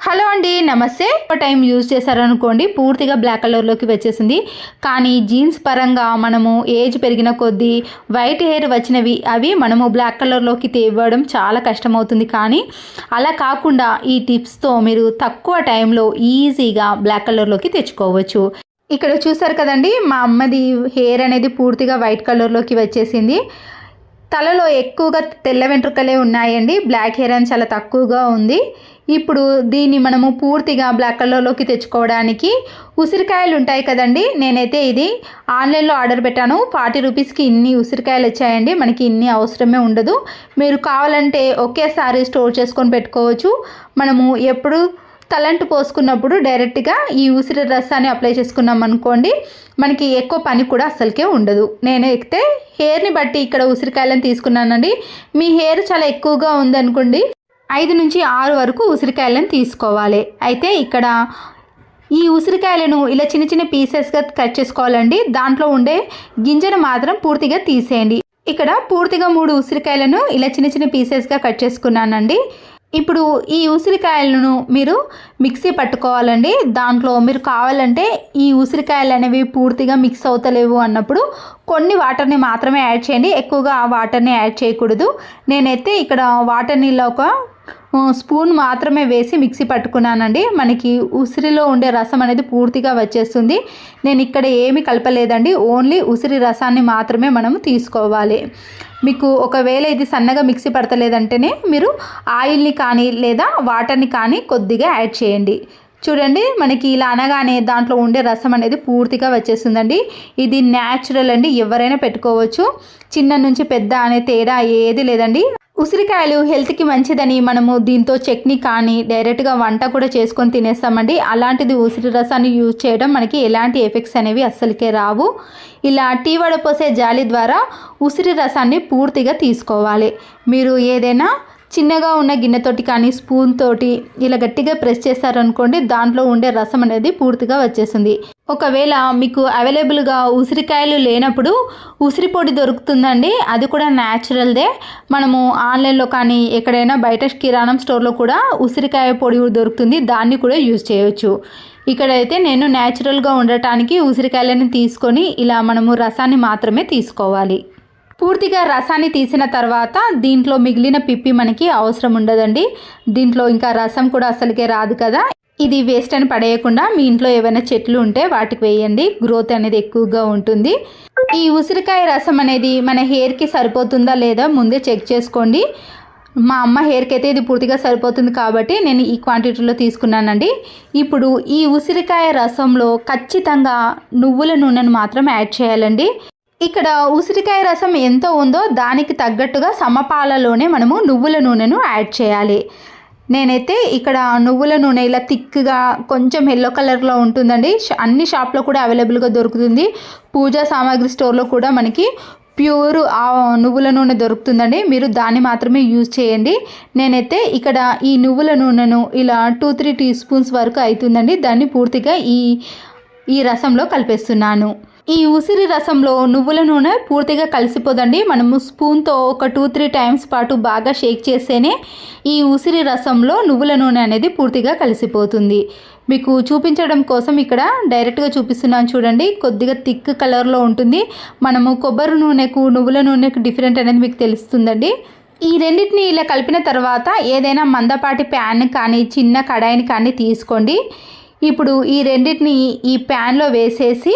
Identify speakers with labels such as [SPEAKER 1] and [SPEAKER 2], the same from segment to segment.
[SPEAKER 1] Hello అండి, నమస్తే. ఒక టైం యూజ్ చేశారనుకోండి పూర్తిగా బ్లాక్ కలర్లోకి వచ్చేసింది. కానీ జీన్స్ పరంగా మనము ఏజ్ పెరిగిన కొద్దీ వైట్ హెయిర్ వచ్చినవి అవి మనము బ్లాక్ కలర్లోకి తేవడం చాలా కష్టమవుతుంది. కానీ అలా కాకుండా ఈ టిప్స్తో మీరు తక్కువ టైంలో ఈజీగా బ్లాక్ కలర్లోకి తెచ్చుకోవచ్చు. ఇక్కడ చూసారు కదండి, మా అమ్మది హెయిర్ అనేది పూర్తిగా వైట్ కలర్లోకి వచ్చేసింది. తలలో ఎక్కువగా తెల్ల వెంట్రుకలే ఉన్నాయండి, బ్లాక్ హెయిర్ అని చాలా తక్కువగా ఉంది. ఇప్పుడు దీన్ని మనము పూర్తిగా బ్లాక్ కలర్లోకి తెచ్చుకోవడానికి ఉసిరికాయలు ఉంటాయి కదండి, నేనైతే ఇది ఆన్లైన్లో ఆర్డర్ పెట్టాను. 40 రూపీస్కి ఇన్ని ఉసిరికాయలు వచ్చాయండి. మనకి ఇన్ని అవసరమే ఉండదు. మీరు కావాలంటే ఒకేసారి స్టోర్ చేసుకొని పెట్టుకోవచ్చు. మనము ఎప్పుడు తలంటు పోసుకున్నప్పుడు డైరెక్ట్గా ఈ ఉసిరి రసాన్ని అప్లై చేసుకున్నాం అనుకోండి, మనకి ఎక్కువ పని కూడా అస్సలకే ఉండదు. నేను అయితే హెయిర్ని బట్టి ఇక్కడ ఉసిరికాయలను తీసుకున్నానండి. మీ హెయిర్ చాలా ఎక్కువగా ఉందనుకోండి 5 నుంచి 6 వరకు ఉసిరికాయలను తీసుకోవాలి. అయితే ఇక్కడ ఈ ఉసిరికాయలను ఇలా చిన్న చిన్న పీసెస్గా కట్ చేసుకోవాలండి. దాంట్లో ఉండే గింజను మాత్రం పూర్తిగా తీసేయండి. ఇక్కడ పూర్తిగా 3 ఉసిరికాయలను ఇలా చిన్న చిన్న పీసెస్గా కట్ చేసుకున్నానండి. ఇప్పుడు ఈ ఉసిరికాయలను మీరు మిక్సీ పట్టుకోవాలండి. దాంట్లో మీరు కావాలంటే ఈ ఉసిరికాయలు అనేవి పూర్తిగా మిక్స్ అవుతలేవు అన్నప్పుడు కొన్ని వాటర్ని మాత్రమే యాడ్ చేయండి, ఎక్కువగా ఆ వాటర్ని యాడ్ చేయకూడదు. నేనైతే ఇక్కడ వాటర్ నీళ్ళ ఒక స్పూన్ మాత్రమే వేసి మిక్సీ పట్టుకున్నానండి. మనకి ఉసిరిలో ఉండే రసం అనేది పూర్తిగా వచ్చేస్తుంది. నేను ఇక్కడ ఏమీ కలపలేదండి, ఓన్లీ ఉసిరి రసాన్ని మాత్రమే మనము తీసుకోవాలి. మీకు ఒకవేళ ఇది సన్నగా మిక్సీ పడతలేదంటేనే మీరు ఆయిల్ని కానీ లేదా వాటర్ని కానీ కొద్దిగా యాడ్ చేయండి. చూడండి, మనకి ఇలా అనగానే దాంట్లో ఉండే రసం అనేది పూర్తిగా వచ్చేస్తుందండి. ఇది న్యాచురల్ అండి, ఎవరైనా పెట్టుకోవచ్చు. చిన్న నుంచి పెద్ద అనే తేడా ఏది లేదండి. ఉసిరికాయలు హెల్త్కి మంచిదని మనము దీంతో చట్నీ కానీ డైరెక్ట్గా వంట కూడా చేసుకొని తినేస్తామండి. అలాంటిది ఉసిరి రసాన్ని యూజ్ చేయడం మనకి ఎలాంటి ఎఫెక్ట్స్ అనేవి అస్సలకే రావు. ఇలా టీ వడపోసే జాలి ద్వారా ఉసిరి రసాన్ని పూర్తిగా తీసుకోవాలి. మీరు ఏదైనా చిన్నగా ఉన్న గిన్నెతోటి కానీ స్పూన్ తోటి ఇలా గట్టిగా ప్రెస్ చేస్తారనుకోండి, దాంట్లో ఉండే రసం అనేది పూర్తిగా వచ్చేస్తుంది. ఒకవేళ మీకు అవైలబుల్గా ఉసిరికాయలు లేనప్పుడు ఉసిరి పొడి దొరుకుతుందండి, అది కూడా న్యాచురల్దే. మనము ఆన్లైన్లో కానీ ఎక్కడైనా బయట కిరాణం స్టోర్లో కూడా ఉసిరికాయ పొడి దొరుకుతుంది, దాన్ని కూడా యూజ్ చేయవచ్చు. ఇక్కడైతే నేను న్యాచురల్గా ఉండటానికి ఉసిరికాయలను తీసుకొని ఇలా మనము రసాన్ని మాత్రమే తీసుకోవాలి. పూర్తిగా రసాన్ని తీసిన తర్వాత దీంట్లో మిగిలిన పిప్పి మనకి అవసరం ఉండదండి. దీంట్లో ఇంకా రసం కూడా అసలుకే రాదు కదా. ఇది వేస్ట్ అని పడేయకుండా మీ ఇంట్లో ఏవైనా చెట్లు ఉంటే వాటికి వేయండి, గ్రోత్ అనేది ఎక్కువగా ఉంటుంది. ఈ ఉసిరికాయ రసం అనేది మన హెయిర్కి సరిపోతుందా లేదా ముందే చెక్ చేసుకోండి. మా అమ్మ హెయిర్కి అయితే ఇది పూర్తిగా సరిపోతుంది కాబట్టి నేను ఈ క్వాంటిటీలో తీసుకున్నానండి. ఇప్పుడు ఈ ఉసిరికాయ రసంలో ఖచ్చితంగా నువ్వుల నూనెను మాత్రం యాడ్ చేయాలండి. ఇక్కడ ఉసిరికాయ రసం ఎంత ఉందో దానికి తగ్గట్టుగా సమపాలలోనే మనము నువ్వుల నూనెను యాడ్ చేయాలి. నేనైతే ఇక్కడ నువ్వుల నూనె ఇలా థిక్గా కొంచెం ఎల్లో కలర్లో ఉంటుందండి. అన్ని షాప్లో కూడా అవైలబుల్గా దొరుకుతుంది. పూజా సామాగ్రి స్టోర్లో కూడా మనకి ప్యూర్ నువ్వుల నూనె దొరుకుతుందండి. మీరు దాన్ని మాత్రమే యూజ్ చేయండి. నేనైతే ఇక్కడ ఈ నువ్వుల నూనెను ఇలా 2-3 టీ స్పూన్స్ వరకు అవుతుందండి. దాన్ని పూర్తిగా ఈ రసంలో కలిపేస్తున్నాను. ఈ ఉసిరి రసంలో నువ్వుల నూనె పూర్తిగా కలిసిపోదండి. మనము స్పూన్తో ఒక 2-3 టైమ్స్ పాటు బాగా షేక్ చేస్తేనే ఈ ఉసిరి రసంలో నువ్వుల నూనె అనేది పూర్తిగా కలిసిపోతుంది. మీకు చూపించడం కోసం ఇక్కడ డైరెక్ట్గా చూపిస్తున్నాను చూడండి, కొద్దిగా థిక్ కలర్లో ఉంటుంది. మనము కొబ్బరి నూనెకు నువ్వుల నూనెకు డిఫరెంట్ అనేది మీకు తెలుస్తుందండి. ఈ రెండింటిని ఇలా కలిపిన తర్వాత ఏదైనా మందపాటి ప్యాన్ కానీ చిన్న కడాయిని కానీ తీసుకోండి. ఇప్పుడు ఈ రెండింటిని ఈ ప్యాన్లో వేసేసి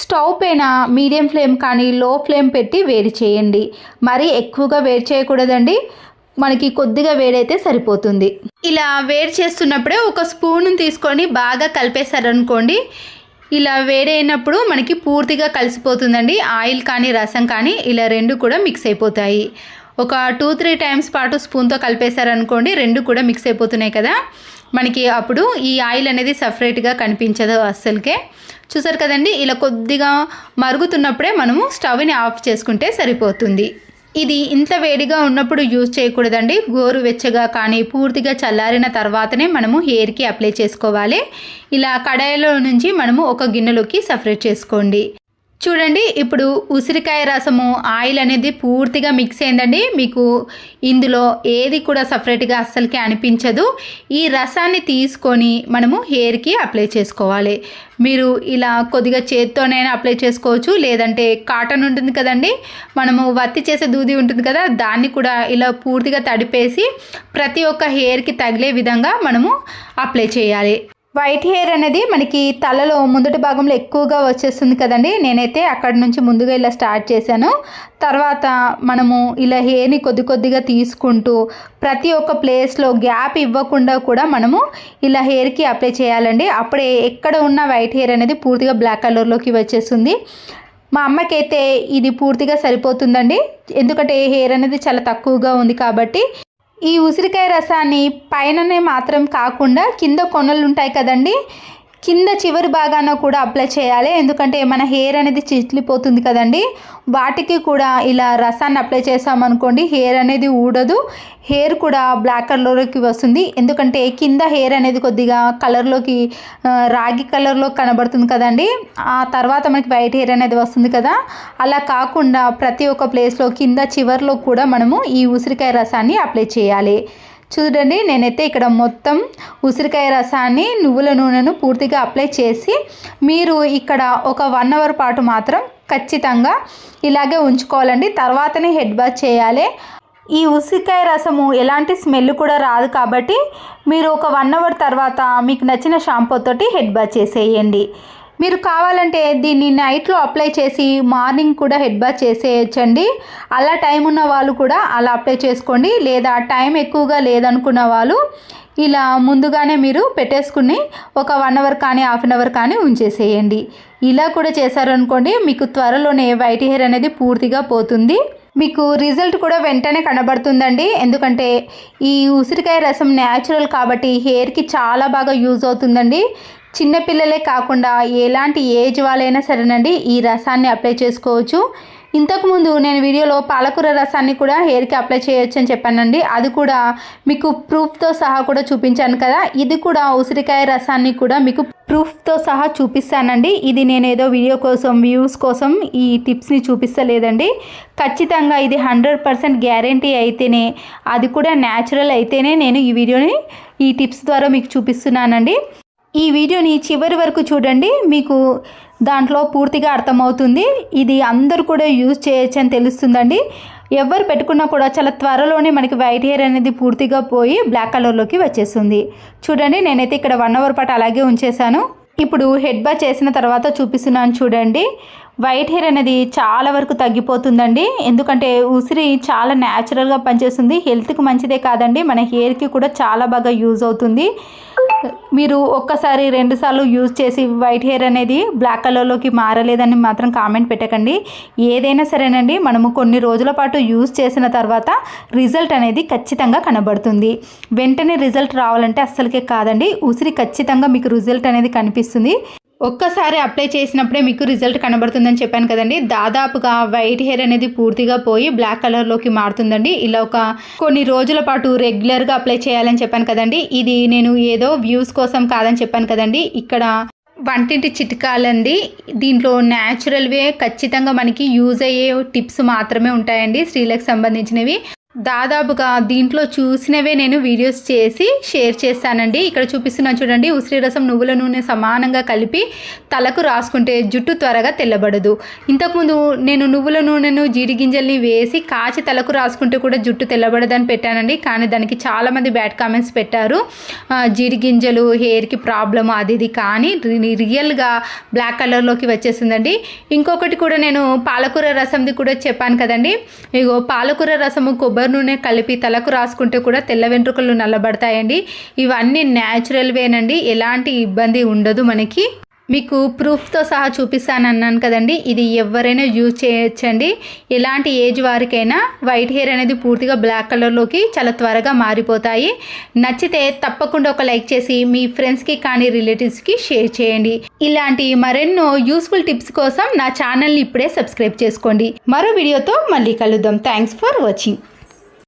[SPEAKER 1] స్టవ్ పైన మీడియం ఫ్లేమ్ కానీ లో ఫ్లేమ్ పెట్టి వేడి చేయండి. మరీ ఎక్కువగా వేడి చేయకూడదండి, మనకి కొద్దిగా వేడైతే సరిపోతుంది. ఇలా వేడి చేస్తున్నప్పుడే ఒక స్పూన్ తీసుకొని బాగా కలిపేశారనుకోండి, ఇలా వేడైనప్పుడు మనకి పూర్తిగా కలిసిపోతుందండి. ఆయిల్ కానీ రసం కానీ ఇలా రెండు కూడా మిక్స్ అయిపోతాయి. ఒక 2-3 టైమ్స్ పాటు స్పూన్తో కలిపేశారనుకోండి, రెండు కూడా మిక్స్ అయిపోతున్నాయి కదా. మనకి అప్పుడు ఈ ఆయిల్ అనేది సపరేట్గా కనిపించదు అస్సలకే. చూసారు కదండి, ఇలా కొద్దిగా మరుగుతున్నప్పుడే మనము స్టవ్ని ఆఫ్ చేసుకుంటే సరిపోతుంది. ఇది ఇంత వేడిగా ఉన్నప్పుడు యూజ్ చేయకూడదండి. గోరువెచ్చగా కానీ పూర్తిగా చల్లారిన తర్వాతనే మనము హెయిర్కి అప్లై చేసుకోవాలి. ఇలా కడాయిలో నుంచి మనము ఒక గిన్నెలోకి సపరేట్ చేసుకోండి. చూడండి ఇప్పుడు ఉసిరికాయ రసము ఆయిల్ అనేది పూర్తిగా మిక్స్ అయిందండి. మీకు ఇందులో ఏది కూడా సపరేట్గా అస్సలకి అనిపించదు. ఈ రసాన్ని తీసుకొని మనము హెయిర్కి అప్లై చేసుకోవాలి. మీరు ఇలా కొద్దిగా చేత్తోనైనా అప్లై చేసుకోవచ్చు, లేదంటే కాటన్ ఉంటుంది కదండి, మనము వత్తి చేసే దూది ఉంటుంది కదా, దాన్ని కూడా ఇలా పూర్తిగా తడిపేసి ప్రతి ఒక్క హెయిర్కి తగిలే విధంగా మనము అప్లై చేయాలి. వైట్ హెయిర్ అనేది మనకి తలలో ముందటి భాగంలో ఎక్కువగా వచ్చేస్తుంది కదండి. నేనైతే అక్కడి నుంచి ముందుగా ఇలా స్టార్ట్ చేశాను. తర్వాత మనము ఇలా హెయిర్ని కొద్దిగా తీసుకుంటూ ప్రతి ఒక్క ప్లేస్లో గ్యాప్ ఇవ్వకుండా కూడా మనము ఇలా హెయిర్కి అప్లై చేయాలండి. అప్పుడే ఎక్కడ ఉన్న వైట్ హెయిర్ అనేది పూర్తిగా బ్లాక్ కలర్లోకి వచ్చేస్తుంది. మా అమ్మకైతే ఇది పూర్తిగా సరిపోతుందండి, ఎందుకంటే హెయిర్ అనేది చాలా తక్కువగా ఉంది కాబట్టి. ఈ ఉసిరికాయ రసాన్ని పైననే మాత్రం కాకుండా కింద కొనలు ఉంటాయి కదండి, కింద చివరి భాగాన కూడా అప్లై చేయాలి. ఎందుకంటే మన హెయిర్ అనేది చిట్లిపోతుంది కదండి, వాటికి కూడా ఇలా రసాన్ని అప్లై చేసామనుకోండి హెయిర్ అనేది ఊడదు, హెయిర్ కూడా బ్లాక్ కలర్లోకి వస్తుంది. ఎందుకంటే కింద హెయిర్ అనేది కొద్దిగా కలర్లోకి రాగి కలర్లో కనబడుతుంది కదండి, ఆ తర్వాత మనకి వైట్ హెయిర్ అనేది వస్తుంది కదా. అలా కాకుండా ప్రతి ఒక్క ప్లేస్లో కింద చివర్లో కూడా మనము ఈ ఉసిరికాయ రసాన్ని అప్లై చేయాలి. చూడండి నేనైతే ఇక్కడ మొత్తం ఉసిరికాయ రసాన్ని నువ్వుల నూనెను పూర్తిగా అప్లై చేసి మీరు ఇక్కడ ఒక 1 అవర్ పాటు మాత్రం ఖచ్చితంగా ఇలాగే ఉంచుకోవాలండి. తర్వాతనే హెడ్ బాత్ చేయాలి. ఈ ఉసిరికాయ రసము ఎలాంటి స్మెల్ కూడా రాదు కాబట్టి మీరు ఒక 1 అవర్ తర్వాత మీకు నచ్చిన షాంపూతోటి హెడ్ బాత్ చేసేయండి. మీరు కావాలంటే దీన్ని నైట్లో అప్లై చేసి మార్నింగ్ కూడా హెడ్ బాత్ చేసేయచ్చండి. అలా టైం ఉన్న వాళ్ళు కూడా అలా అప్లై చేసుకోండి, లేదా టైం ఎక్కువగా లేదనుకున్న వాళ్ళు ఇలా ముందుగానే మీరు పెట్టేసుకుని ఒక 1 అవర్ కానీ హాఫ్ అన్ అవర్ కానీ ఉంచేసేయండి. ఇలా కూడా చేశారనుకోండి మీకు త్వరలోనే వైట్ హెయిర్ అనేది పూర్తిగా పోతుంది. మీకు రిజల్ట్ కూడా వెంటనే కనబడుతుందండి. ఎందుకంటే ఈ ఉసిరికాయ రసం న్యాచురల్ కాబట్టి హెయిర్కి చాలా బాగా యూజ్ అవుతుందండి. చిన్నపిల్లలే కాకుండా ఎలాంటి ఏజ్ వాళ్ళైనా సరేనండి ఈ రసాన్ని అప్లై చేసుకోవచ్చు. ఇంతకుముందు నేను వీడియోలో పాలకూర రసాన్ని కూడా హెయిర్కి అప్లై చేయొచ్చు అని చెప్పానండి, అది కూడా మీకు ప్రూఫ్తో సహా కూడా చూపించాను కదా. ఇది కూడా ఉసిరికాయ రసాన్ని కూడా మీకు ప్రూఫ్తో సహా చూపిస్తానండి. ఇది నేను ఏదో వీడియో కోసం వ్యూస్ కోసం ఈ టిప్స్ని చూపిస్తలేదండి. ఖచ్చితంగా ఇది 100% గ్యారంటీ అయితేనే, అది కూడా న్యాచురల్ అయితేనే నేను ఈ వీడియోని ఈ టిప్స్ ద్వారా మీకు చూపిస్తున్నానండి. ఈ వీడియోని చివరి వరకు చూడండి, మీకు దాంట్లో పూర్తిగా అర్థమవుతుంది. ఇది అందరూ కూడా యూజ్ చేయొచ్చు అని తెలుస్తుందండి. ఎవరు పెట్టుకున్నా కూడా చాలా త్వరలోనే మనకి వైట్ హెయిర్ అనేది పూర్తిగా పోయి బ్లాక్ కలర్లోకి వచ్చేస్తుంది. చూడండి నేనైతే ఇక్కడ 1 అవర్ పాటు అలాగే ఉంచేసాను. ఇప్పుడు హెడ్ బాత్ చేసిన తర్వాత చూపిస్తున్నాను చూడండి. వైట్ హెయిర్ అనేది చాలా వరకు తగ్గిపోతుందండి. ఎందుకంటే ఉసిరి చాలా న్యాచురల్గా పనిచేస్తుంది, హెల్త్కి మంచిదే కాదండి, మన హెయిర్కి కూడా చాలా బాగా యూజ్ అవుతుంది. మీరు ఒక్కసారి 2 సార్లు యూజ్ చేసి వైట్ హెయిర్ అనేది బ్లాక్ కలర్లోకి మారలేదని మాత్రం కామెంట్ పెట్టకండి. ఏదైనా సరేనండి మనము కొన్ని రోజుల పాటు యూజ్ చేసిన తర్వాత రిజల్ట్ అనేది ఖచ్చితంగా కనబడుతుంది. వెంటనే రిజల్ట్ రావాలంటే అస్సలకే కాదండి, ఉసిరి ఖచ్చితంగా మీకు రిజల్ట్ అనేది కనిపిస్తుంది. ఒక్కసారి అప్లై చేసినప్పుడే మీకు రిజల్ట్ కనబడుతుందని చెప్పాను కదండి. దాదాపుగా వైట్ హెయిర్ అనేది పూర్తిగా పోయి బ్లాక్ కలర్లోకి మారుతుందండి. ఇలా ఒక కొన్ని రోజుల పాటు రెగ్యులర్గా అప్లై చేయాలని చెప్పాను కదండి. ఇది నేను ఏదో వ్యూస్ కోసం కాదని చెప్పాను కదండి. ఇక్కడ వంటింటి చిట్కాలండి, దీంట్లో న్యాచురల్వే ఖచ్చితంగా మనకి యూజ్ అయ్యే టిప్స్ మాత్రమే ఉంటాయండి, స్త్రీలకు సంబంధించినవి. దాదాపుగా దీంట్లో చూసినవే నేను వీడియోస్ చేసి షేర్ చేస్తానండి. ఇక్కడ చూపిస్తున్నాను చూడండి, ఉసిరి రసం నువ్వుల నూనె సమానంగా కలిపి తలకు రాసుకుంటే జుట్టు త్వరగా తెల్లబడదు. ఇంతకుముందు నేను నువ్వుల నూనెను జీడి గింజల్ని వేసి కాచి తలకు రాసుకుంటే కూడా జుట్టు తెల్లబడదని పెట్టానండి, కానీ దానికి చాలామంది బ్యాడ్ కామెంట్స్ పెట్టారు. జీడి గింజలు హెయిర్కి ప్రాబ్లమ్ అది ఇది, కానీ రియల్గా బ్లాక్ కలర్లోకి వచ్చేసిందండి. ఇంకొకటి కూడా నేను పాలకూర రసంది కూడా చెప్పాను కదండి. ఇగో పాలకూర రసము కొబ్బరి నూనె కలిపి తలకు రాసుకుంటే కూడా తెల్ల వెంట్రుకలు నల్లబడతాయండి. ఇవన్నీ న్యాచురల్వేనండి, ఎలాంటి ఇబ్బంది ఉండదు మనకి. మీకు ప్రూఫ్తో సహా చూపిస్తానన్నాను కదండి, ఇది ఎవరైనా యూజ్ చేయొచ్చండి. ఎలాంటి ఏజ్ వారికైనా వైట్ హెయిర్ అనేది పూర్తిగా బ్లాక్ కలర్లోకి చాలా త్వరగా మారిపోతాయి. నచ్చితే తప్పకుండా ఒక లైక్ చేసి మీ ఫ్రెండ్స్కి కానీ రిలేటివ్స్కి షేర్ చేయండి. ఇలాంటి మరెన్నో యూస్ఫుల్ టిప్స్ కోసం నా ఛానల్ని ఇప్పుడే సబ్స్క్రైబ్ చేసుకోండి. మరో వీడియోతో మళ్ళీ కలుద్దాం. Thanks for watching.